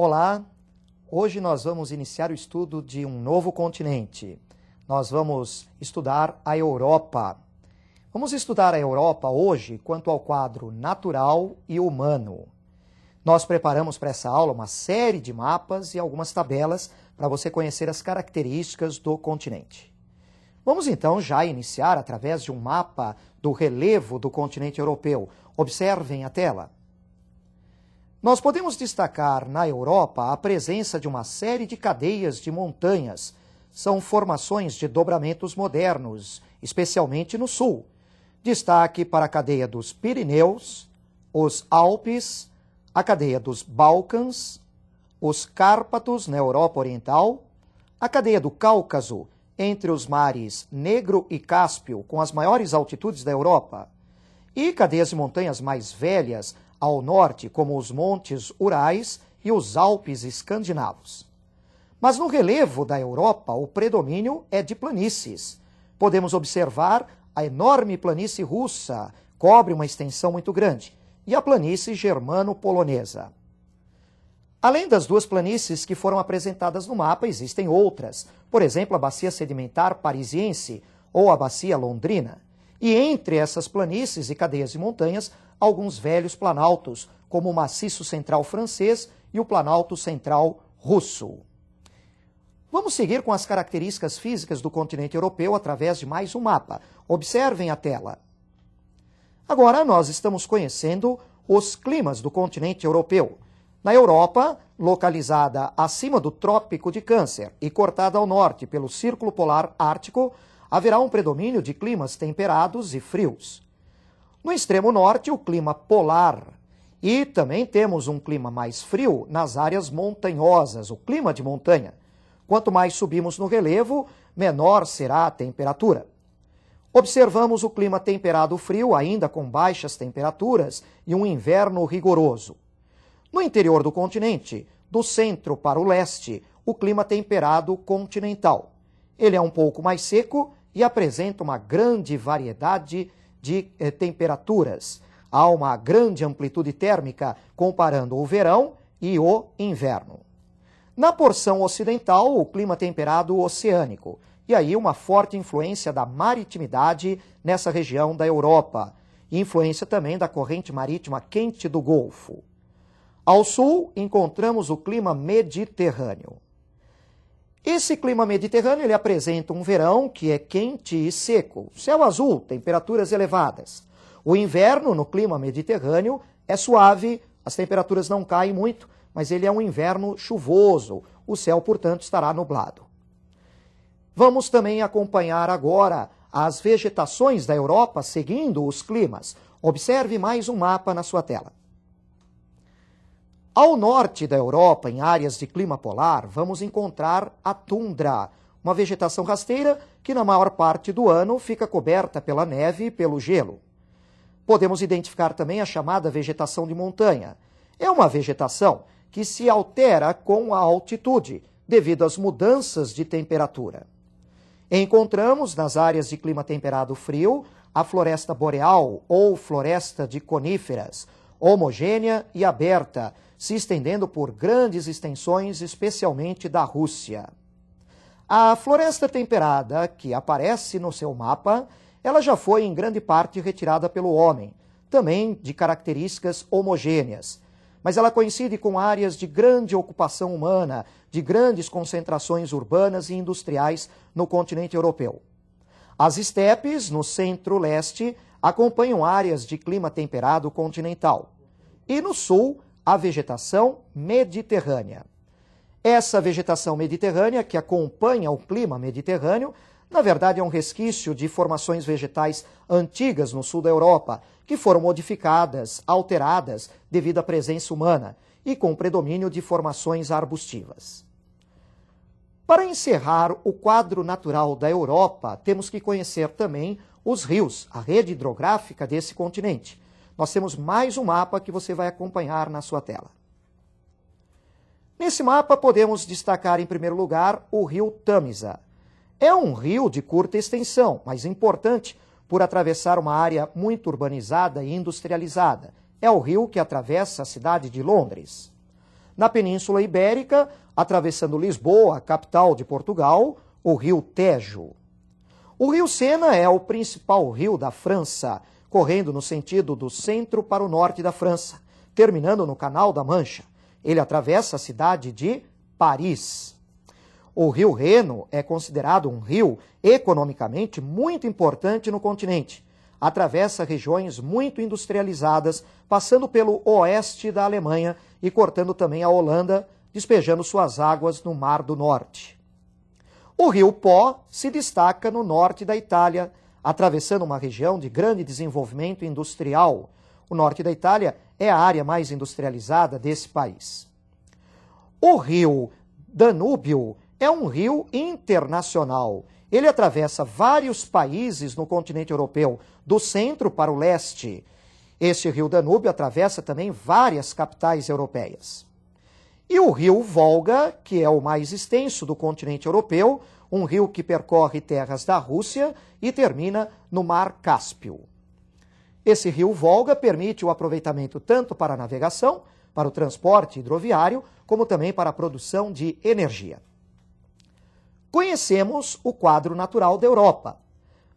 Olá, hoje nós vamos iniciar o estudo de um novo continente. Nós vamos estudar a Europa. Vamos estudar a Europa hoje quanto ao quadro natural e humano. Nós preparamos para essa aula uma série de mapas e algumas tabelas para você conhecer as características do continente. Vamos então já iniciar através de um mapa do relevo do continente europeu. Observem a tela. Nós podemos destacar na Europa a presença de uma série de cadeias de montanhas. São formações de dobramentos modernos, especialmente no sul. Destaque para a cadeia dos Pirineus, os Alpes, a cadeia dos Balcãs, os Cárpatos na Europa Oriental, a cadeia do Cáucaso, entre os mares Negro e Cáspio, com as maiores altitudes da Europa, e cadeias de montanhas mais velhas ao norte, como os Montes Urais e os Alpes escandinavos. Mas no relevo da Europa, o predomínio é de planícies. Podemos observar a enorme planície russa, cobre uma extensão muito grande, e a planície germano-polonesa. Além das duas planícies que foram apresentadas no mapa, existem outras, por exemplo, a bacia sedimentar parisiense ou a bacia londrina. E entre essas planícies e cadeias de montanhas, alguns velhos planaltos, como o maciço central francês e o planalto central russo. Vamos seguir com as características físicas do continente europeu através de mais um mapa. Observem a tela. Agora nós estamos conhecendo os climas do continente europeu. Na Europa, localizada acima do Trópico de Câncer e cortada ao norte pelo Círculo Polar Ártico, haverá um predomínio de climas temperados e frios. No extremo norte, o clima polar. E também temos um clima mais frio nas áreas montanhosas, o clima de montanha. Quanto mais subimos no relevo, menor será a temperatura. Observamos o clima temperado frio, ainda com baixas temperaturas e um inverno rigoroso. No interior do continente, do centro para o leste, o clima temperado continental. Ele é um pouco mais seco e apresenta uma grande variedade de temperaturas. Há uma grande amplitude térmica comparando o verão e o inverno. Na porção ocidental, o clima temperado oceânico. E aí uma forte influência da maritimidade nessa região da Europa. E influência também da corrente marítima quente do Golfo. Ao sul, encontramos o clima mediterrâneo. Esse clima mediterrâneo ele apresenta um verão que é quente e seco, céu azul, temperaturas elevadas. O inverno no clima mediterrâneo é suave, as temperaturas não caem muito, mas ele é um inverno chuvoso, o céu, portanto, estará nublado. Vamos também acompanhar agora as vegetações da Europa seguindo os climas. Observe mais um mapa na sua tela. Ao norte da Europa, em áreas de clima polar, vamos encontrar a tundra, uma vegetação rasteira que na maior parte do ano fica coberta pela neve e pelo gelo. Podemos identificar também a chamada vegetação de montanha. É uma vegetação que se altera com a altitude, devido às mudanças de temperatura. Encontramos nas áreas de clima temperado frio a floresta boreal ou floresta de coníferas, homogênea e aberta, se estendendo por grandes extensões, especialmente da Rússia. A floresta temperada, que aparece no seu mapa, ela já foi em grande parte retirada pelo homem, também de características homogêneas. Mas ela coincide com áreas de grande ocupação humana, de grandes concentrações urbanas e industriais no continente europeu. As estepes, no centro-leste, acompanham áreas de clima temperado continental. E no sul, a vegetação mediterrânea. Essa vegetação mediterrânea, que acompanha o clima mediterrâneo, na verdade é um resquício de formações vegetais antigas no sul da Europa, que foram modificadas, alteradas devido à presença humana e com predomínio de formações arbustivas. Para encerrar o quadro natural da Europa, temos que conhecer também os rios, a rede hidrográfica desse continente. Nós temos mais um mapa que você vai acompanhar na sua tela. Nesse mapa podemos destacar em primeiro lugar o rio Tamisa. É um rio de curta extensão, mas importante por atravessar uma área muito urbanizada e industrializada. É o rio que atravessa a cidade de Londres. Na Península Ibérica, atravessando Lisboa, capital de Portugal, o rio Tejo. O rio Sena é o principal rio da França, correndo no sentido do centro para o norte da França, terminando no Canal da Mancha. Ele atravessa a cidade de Paris. O rio Reno é considerado um rio economicamente muito importante no continente. Atravessa regiões muito industrializadas, passando pelo oeste da Alemanha e cortando também a Holanda, despejando suas águas no Mar do Norte. O rio Po se destaca no norte da Itália, atravessando uma região de grande desenvolvimento industrial. O norte da Itália é a área mais industrializada desse país. O rio Danúbio é um rio internacional. Ele atravessa vários países no continente europeu, do centro para o leste. Este rio Danúbio atravessa também várias capitais europeias. E o rio Volga, que é o mais extenso do continente europeu, um rio que percorre terras da Rússia e termina no Mar Cáspio. Esse rio Volga permite o aproveitamento tanto para a navegação, para o transporte hidroviário, como também para a produção de energia. Conhecemos o quadro natural da Europa.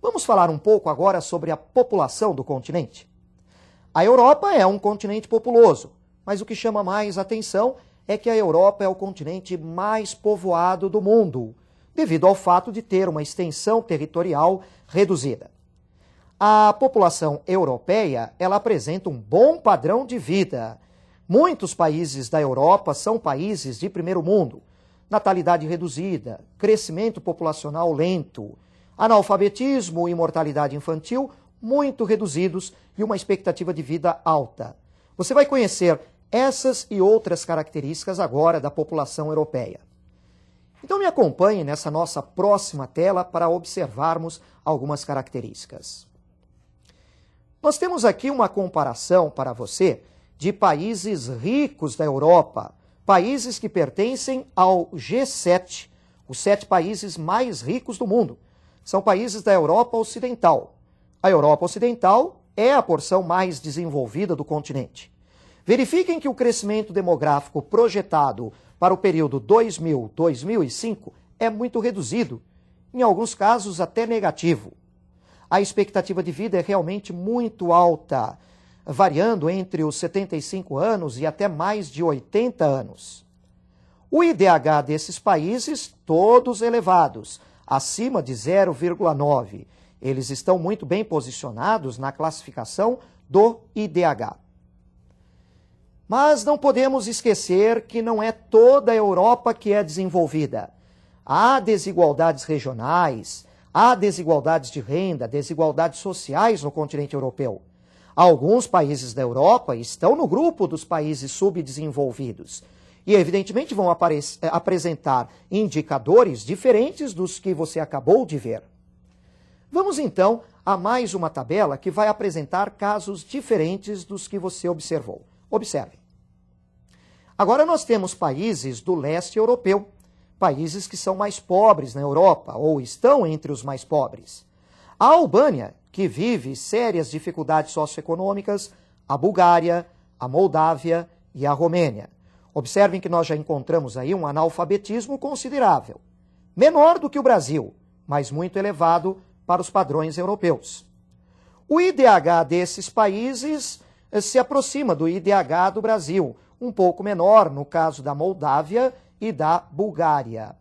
Vamos falar um pouco agora sobre a população do continente. A Europa é um continente populoso, mas o que chama mais atenção é que a Europa é o continente mais povoado do mundo, devido ao fato de ter uma extensão territorial reduzida. A população europeia, ela apresenta um bom padrão de vida. Muitos países da Europa são países de primeiro mundo. Natalidade reduzida, crescimento populacional lento, analfabetismo e mortalidade infantil muito reduzidos e uma expectativa de vida alta. Você vai conhecer essas e outras características agora da população europeia. Então me acompanhe nessa nossa próxima tela para observarmos algumas características. Nós temos aqui uma comparação para você de países ricos da Europa, países que pertencem ao G7, os 7 países mais ricos do mundo. São países da Europa Ocidental. A Europa Ocidental é a porção mais desenvolvida do continente. Verifiquem que o crescimento demográfico projetado para o período 2000-2005 é muito reduzido, em alguns casos até negativo. A expectativa de vida é realmente muito alta, variando entre os 75 anos e até mais de 80 anos. O IDH desses países, todos elevados, acima de 0,9. Eles estão muito bem posicionados na classificação do IDH. Mas não podemos esquecer que não é toda a Europa que é desenvolvida. Há desigualdades regionais, há desigualdades de renda, desigualdades sociais no continente europeu. Alguns países da Europa estão no grupo dos países subdesenvolvidos e, evidentemente, vão apresentar indicadores diferentes dos que você acabou de ver. Vamos, então, a mais uma tabela que vai apresentar casos diferentes dos que você observou. Observe. Agora nós temos países do leste europeu, países que são mais pobres na Europa ou estão entre os mais pobres. A Albânia, que vive sérias dificuldades socioeconômicas, a Bulgária, a Moldávia e a Romênia. Observem que nós já encontramos aí um analfabetismo considerável, menor do que o Brasil, mas muito elevado para os padrões europeus. O IDH desses países se aproxima do IDH do Brasil, um pouco menor no caso da Moldávia e da Bulgária.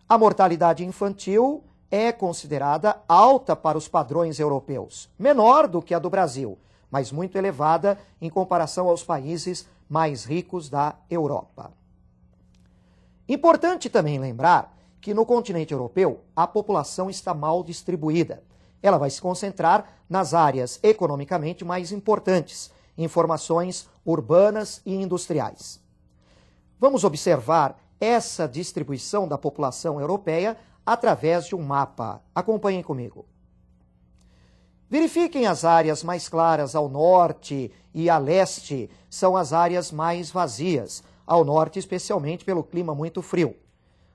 A mortalidade infantil é considerada alta para os padrões europeus, menor do que a do Brasil, mas muito elevada em comparação aos países mais ricos da Europa. Importante também lembrar que no continente europeu a população está mal distribuída. Ela vai se concentrar nas áreas economicamente mais importantes, em formações urbanas e industriais. Vamos observar essa distribuição da população europeia através de um mapa. Acompanhem comigo. Verifiquem as áreas mais claras ao norte e a leste, são as áreas mais vazias, ao norte especialmente pelo clima muito frio.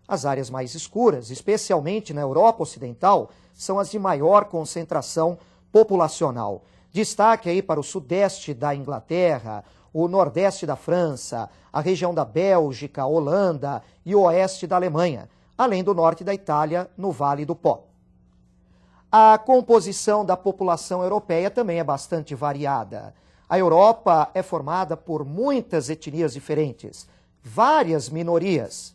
As áreas mais escuras, especialmente na Europa Ocidental, são as de maior concentração populacional. Destaque aí para o sudeste da Inglaterra, o nordeste da França, a região da Bélgica, Holanda e o oeste da Alemanha, além do norte da Itália, no Vale do Pó. A composição da população europeia também é bastante variada. A Europa é formada por muitas etnias diferentes, várias minorias.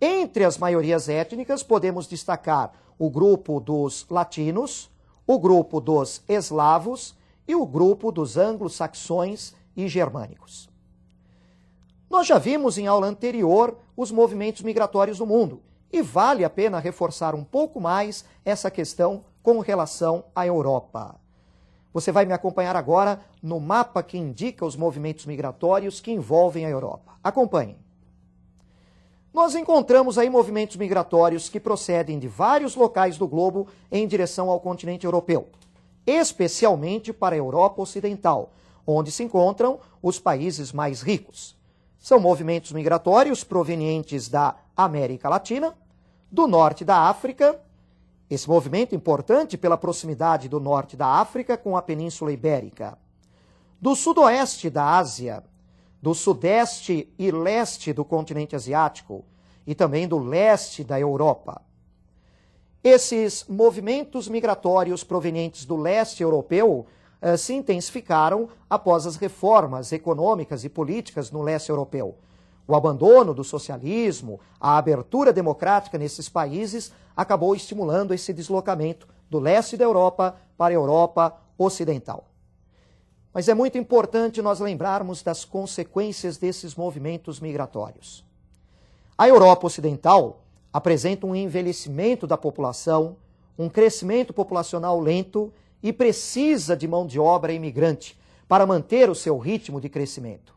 Entre as maiorias étnicas, podemos destacar o grupo dos latinos, o grupo dos eslavos e o grupo dos anglo-saxões e germânicos. Nós já vimos em aula anterior os movimentos migratórios no mundo e vale a pena reforçar um pouco mais essa questão com relação à Europa. Você vai me acompanhar agora no mapa que indica os movimentos migratórios que envolvem a Europa. Acompanhem. Nós encontramos aí movimentos migratórios que procedem de vários locais do globo em direção ao continente europeu, especialmente para a Europa Ocidental, onde se encontram os países mais ricos. São movimentos migratórios provenientes da América Latina, do norte da África. Esse movimento é importante pela proximidade do norte da África com a Península Ibérica, do sudoeste da Ásia, do sudeste e leste do continente asiático e também do leste da Europa. Esses movimentos migratórios provenientes do leste europeu se intensificaram após as reformas econômicas e políticas no leste europeu. O abandono do socialismo, a abertura democrática nesses países acabou estimulando esse deslocamento do leste da Europa para a Europa Ocidental. Mas é muito importante nós lembrarmos das consequências desses movimentos migratórios. A Europa Ocidental apresenta um envelhecimento da população, um crescimento populacional lento e precisa de mão de obra imigrante para manter o seu ritmo de crescimento.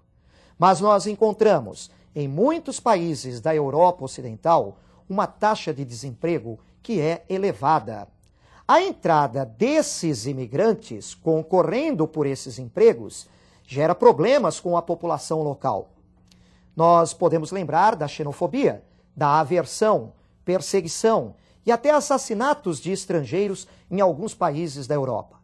Mas nós encontramos em muitos países da Europa Ocidental uma taxa de desemprego que é elevada. A entrada desses imigrantes, concorrendo por esses empregos, gera problemas com a população local. Nós podemos lembrar da xenofobia, da aversão, perseguição e até assassinatos de estrangeiros em alguns países da Europa.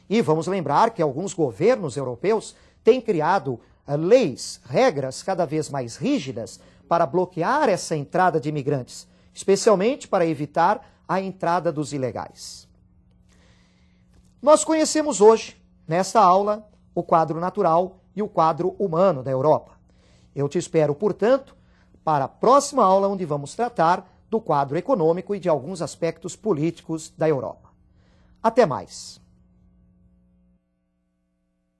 E vamos lembrar que alguns governos europeus têm criado leis, regras cada vez mais rígidas para bloquear essa entrada de imigrantes, especialmente para evitar a entrada dos ilegais. Nós conhecemos hoje, nesta aula, o quadro natural e o quadro humano da Europa. Eu te espero, portanto, para a próxima aula, onde vamos tratar do quadro econômico e de alguns aspectos políticos da Europa. Até mais!